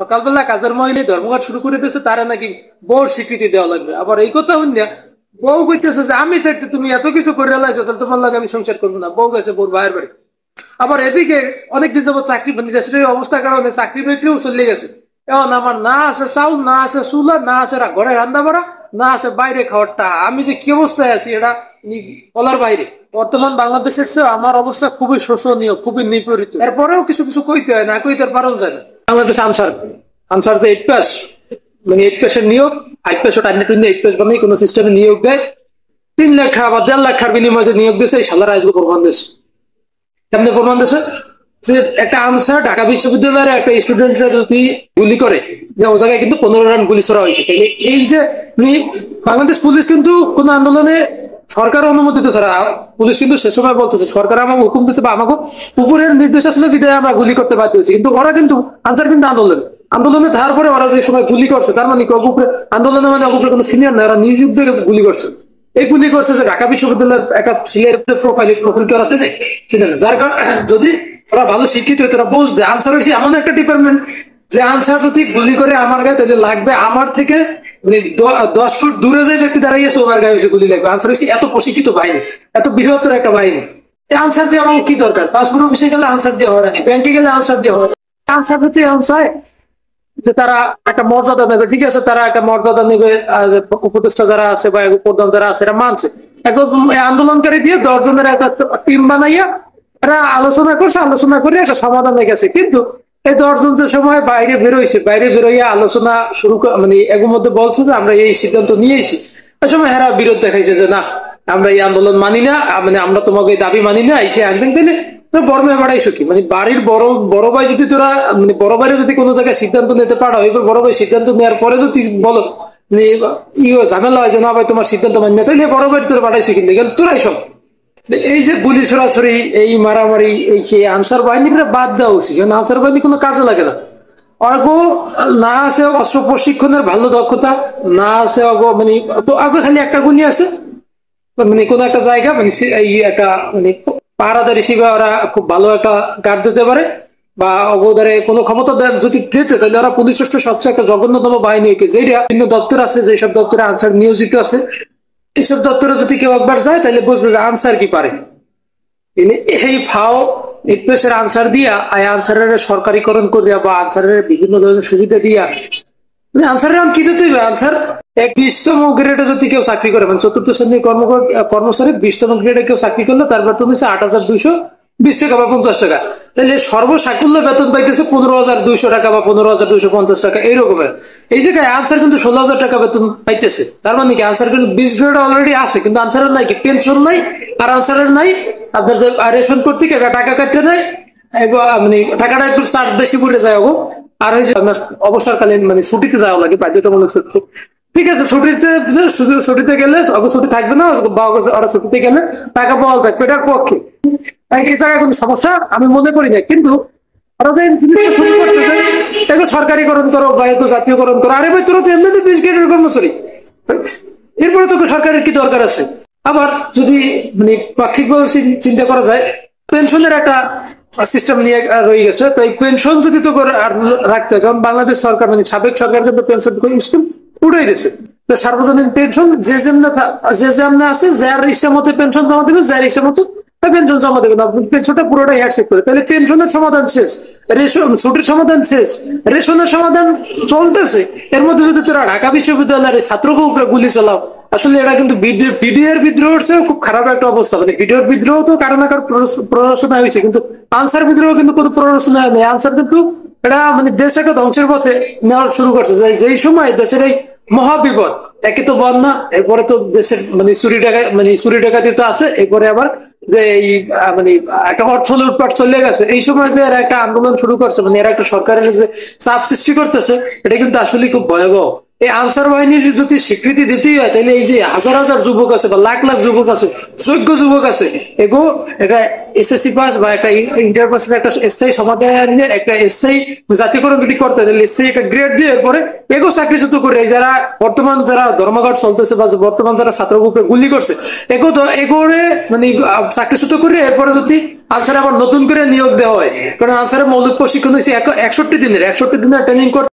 সকালবেলা কাজের মহিলা ধর্মঘট শুরু করে দিয়েছে, তারা নাকি বউর স্বীকৃতি দেওয়া লাগবে। আবার এই কথা শুনিয়া বউ কইতেছে যে আমি থাকতে তুমি এত কিছু করে লাইছো, তাহলে তোমার লাগে আমি সংসার করবো না। বউ গেছে বউর ভাইয়ের বাড়ি। আবার এদিকে অনেকদিন যাবত চাকরি মানে দেশের অবস্থার কারণে চাকরি বাকরিও চলে গেছে। এখন আমার না আছে চাউল, না আছে চুলা, না আছে ঘরে রান্না বাড়া, না আছে বাইরে খাওয়ারটা। আমি যে কি অবস্থায় আছি এটা বলার বাইরে। বর্তমান বাংলাদেশের চেয়ে আমার অবস্থা খুবই শোষণীয়, খুবই নিপীড়িত। এরপরেও কিছু কিছু কইতে হয়, না কইতে পারণ যায় না। বাংলাদেশ আনসার আনসার যে 8 পাস, মানে 8 পাসের নিয়োগ, 5 পাস টাইনে টুইনে 8 পাস বানিয়ে কোনো সিস্টেমে নিয়োগ দেয়। 3 লাখ বা 1.5 লাখ বিনিময়ে যে নিয়োগ দিয়েছে, এই সালারা এগুলো প্রমাণ দিয়েছে। কেমনে প্রমাণ দিয়েছে? যে একটা আনসার ঢাকা বিশ্ববিদ্যালয়ের একটা স্টুডেন্টরা যদি গুলি করে, যে ও জায়গায় কিন্তু 15 রাউন্ড গুলি ছোড়া হয়েছে। এই যে বাংলাদেশ পুলিশ কিন্তু কোন আন্দোলনে সরকার অনুমোদিত ছাড়া, পুলিশ কিন্তু সে সময় বলতেছে সরকার আমাকে হুকুম দিচ্ছে বা আমাকে উপরের নির্দেশ আসলে বিদায় আমরা গুলি করতে বাধ্য হয়েছি। কিন্তু ওরা কিন্তু আনসার কিন্তু আন্দোলনে তারপরে ওরা যে সময় গুলি করছে, তার মানে আন্দোলনে মানে অপুরে কোনো সিনিয়র না, ওরা নিজ উদ্যোগে গুলি করছে। এই গুলি করছে যে ঢাকা বিশ্ববিদ্যালয়ের একটা ছেলের প্রোফাইল কেউ আছে সেটা না। যার কারণ যদি ওরা ভালো শিক্ষিত হইতো, ওরা বুঝছে আনসার হয়েছে এমন একটা ডিপার্টমেন্ট যে আনসার যদি গুলি করে আমার গায়ে, তাহলে লাগবে আমার থেকে 10 ফুট দূরে যে ব্যক্তি দাঁড়াইয়েছে ওনার গায়ে হয়েছে গুলি লাগবে। আনসার হয়েছে এত প্রশিক্ষিত বাহিনী, এত বৃহত্তর একটা বাহিনী। এই আনসার দিয়ে আমার কি দরকার? পাসপোর্ট অফিসে গেলে আনসার দিয়ে হবে না, ব্যাংকে গেলে আনসার দিয়ে হবে। আনসার যদি চায় যে তারা একটা মর্যাদা নেবে, ঠিক আছে, তারা একটা মর্যাদা নেবে। উপদেষ্টা যারা আছে বা প্রধান যারা আছে এরা মানছে। একদম আন্দোলনকারী দিয়ে 10 জনের একটা টিম বানাইয়া এরা আলোচনা করছে, আলোচনা করে একটা সমাধানে গেছে। কিন্তু এই 10 জন যে সময় বাইরে বেরোইছে, বাইরে বেরোইয়া আলোচনা শুরু মানে এর মধ্যে বলছে যে আমরা এই সিদ্ধান্ত নিয়েছি, ওই সময় এরা বিরোধ দেখাইছে যে না, আমরা এই আন্দোলন মানি না, মানে আমরা তোমাকে দাবি মানি না। এসে একদিন পেলে বড় মেয়ে বাড়াইছো কি? মানে বাড়ির বড় ভাই যদি তোরা মানে বড় ভাইরা যদি কোনো জায়গায় সিদ্ধান্ত নিতে পারো, এবার বড় ভাই সিদ্ধান্ত নেওয়ার পরে যদি বলো ঝামেলা হয় যে না ভাই তোমার সিদ্ধান্ত মানি না, তাহলে বড় ভাই তোরা বাড়াইছো কিন্তু তোরাই সব। এই যে গুলি ছড়াছড়ি, এই মারামারি, এই সেই আনসার বাহিনী বাদ দেওয়া উচিত। কারণ আনসার বাহিনী কোনো কাজে লাগে না। অর্গ না আছে অস্ত্র প্রশিক্ষণের ভালো দক্ষতা, না আছে অগ মানে আগে খালি একটা গুলি আছে, মানে কোন একটা জায়গা মানে এই একটা মানে পাহারাদার হিসেবে ওরা খুব ভালো একটা গার্ড দিতে পারে, বা অবদারে কোনো ক্ষমতা যদি দিতে, তাহলে ওরা পুলিশ রাষ্ট্রের সবচেয়ে একটা জঘন্যতম বাহিনী। যেটা বিভিন্ন দপ্তর আছে, যেসব দপ্তরে আনসার নিয়োজিত আছে, এইসব দপ্তরে যদি কেউ একবার যায় তাহলে বুঝবে যে আনসার কি পারে। এই ফাও 8 পাসের আনসার দিয়া আনসারের সরকারিকরণ করিয়া বা আনসারের বিভিন্ন ধরনের সুবিধা দিয়া আনসারের কি দিতে হইবে? আনসার 20তম গ্রেডে যদি কেউ চাকরি করে, মানে 4র্থ শ্রেণীর কর্মচারী 20তম গ্রেডে কেউ চাকরি করলে তার বেতন হচ্ছে 8,220 টাকা বা 50 টাকা। তাহলে সর্বসাকুল্য বেতন পাইতেছে 15,200 টাকা বা 15,250 টাকা এইরকমের। এই জায়গায় আনসার কিন্তু 16,000 টাকা বেতন পাইতেছে। তার মানে কি আনসার কিন্তু 20 গ্রেড অলরেডি আছে, কিন্তু আনসারের নাই কি পেনশন নাই, আর আনসারের নাই আপনার যে রেশন কর্তৃক টাকা কাটতে দেয়, মানে টাকাটা একটু চার্জ বেশি পড়ে যায়। আর ওই যে অবসরকালীন মানে ছুটিতে যাওয়া লাগে বাধ্যতামূলক ছুটি। ঠিক আছে, ছুটিতে গেলে ছুটি থাকবে না, বা ওরা ছুটিতে গেলে টাকা পাওয়া থাকবে, এটার পক্ষে এই জায়গায় কোনো সমস্যা আমি মনে করি না। কিন্তু ওরা যে জিনিসটা শুরু করছে এগুলো সরকারিকরণ করো বা একটু জাতীয়করণ করো, আরে ভাই তোরা তো এমনিতে 20 গ্রেডের কর্মচারী, এরপরে তোকে সরকারের কি দরকার আছে? আবার যদি মানে পাক্ষিকভাবে চিন্তা করা যায়, পেনশনের একটা সিস্টেম নিয়ে রয়ে গেছে। তো এই পেনশন যদি তো রাখতে হয়, কারণ বাংলাদেশ সরকার মানে সাবেক সরকার কিন্তু পেনশন স্কিম উঠাই দিয়েছে। তো সার্বজনীন পেনশন যে যেমন আছে, যার ইচ্ছা মতো পেনশন জমা দেবে, যার ইচ্ছা মতো পেনশন জমা দেবে না, পেনশনটা পুরোটাই হ্যাকসেপ্ট করে। তাহলে পেনশনের সমাধান শেষ, রেশন ছুটির সমাধান শেষ, রেশনের সমাধান চলতেছে। এর মধ্যে যদি তোরা ঢাকা বিশ্ববিদ্যালয়ের ছাত্রকে উপরে গুলি চালাও, আসলে এটা কিন্তু বিডিআর বিদ্রোহের চেয়েও খুব খারাপ একটা অবস্থা। মানে বিডিআর বিদ্রোহ তো কারো না কারো প্ররোচনা হয়েছে, কিন্তু আনসার বিদ্রোহ কিন্তু কোনো প্ররোচনা নেই। আনসার কিন্তু এটা মানে দেশ একটা ধ্বংসের পথে নেওয়া শুরু করছে। যেই সময় দেশের এই মহাবিপদ, একে তো বন্যা, এরপরে তো দেশের মানে চুরি ডাকাতি তো আছে, এরপরে আবার এই মানে একটা অর্থ লুটপাট চলে গেছে। এই সময় যে এরা একটা আন্দোলন শুরু করছে, মানে এরা একটা সরকারের যে চাপ সৃষ্টি করতেছে, এটা কিন্তু আসলে খুব ভয়াবহ। এই আনসার বাহিনীর যদি স্বীকৃতি দিতেই হয়, তাহলে এই যে হাজার হাজার যুবক আছে বা লাখ লাখ যুবক আছে, যোগ্য যুবক আছে, এগো এটা এসএসসি পাস বা একটা ইন্টার পাসের একটা স্থায়ী সমাধানের একটা স্থায়ী জাতীয়করণ যদি করতে, তাহলে স্থায়ী একটা গ্রেড দিয়ে এরপরে এগো চাকরিচ্যুত করে যারা বর্তমান যারা ধর্মঘট চলতেছে বা বর্তমান যারা ছাত্র গ্রুপে গুলি করছে, এগোরে মানে চাকরিচ্যুত করে এরপরে যদি আনসারে আবার নতুন করে নিয়োগ দেওয়া হয়। কারণ আনসারের মৌলিক প্রশিক্ষণ হয়েছে 61 দিনের ট্রেনিং করতে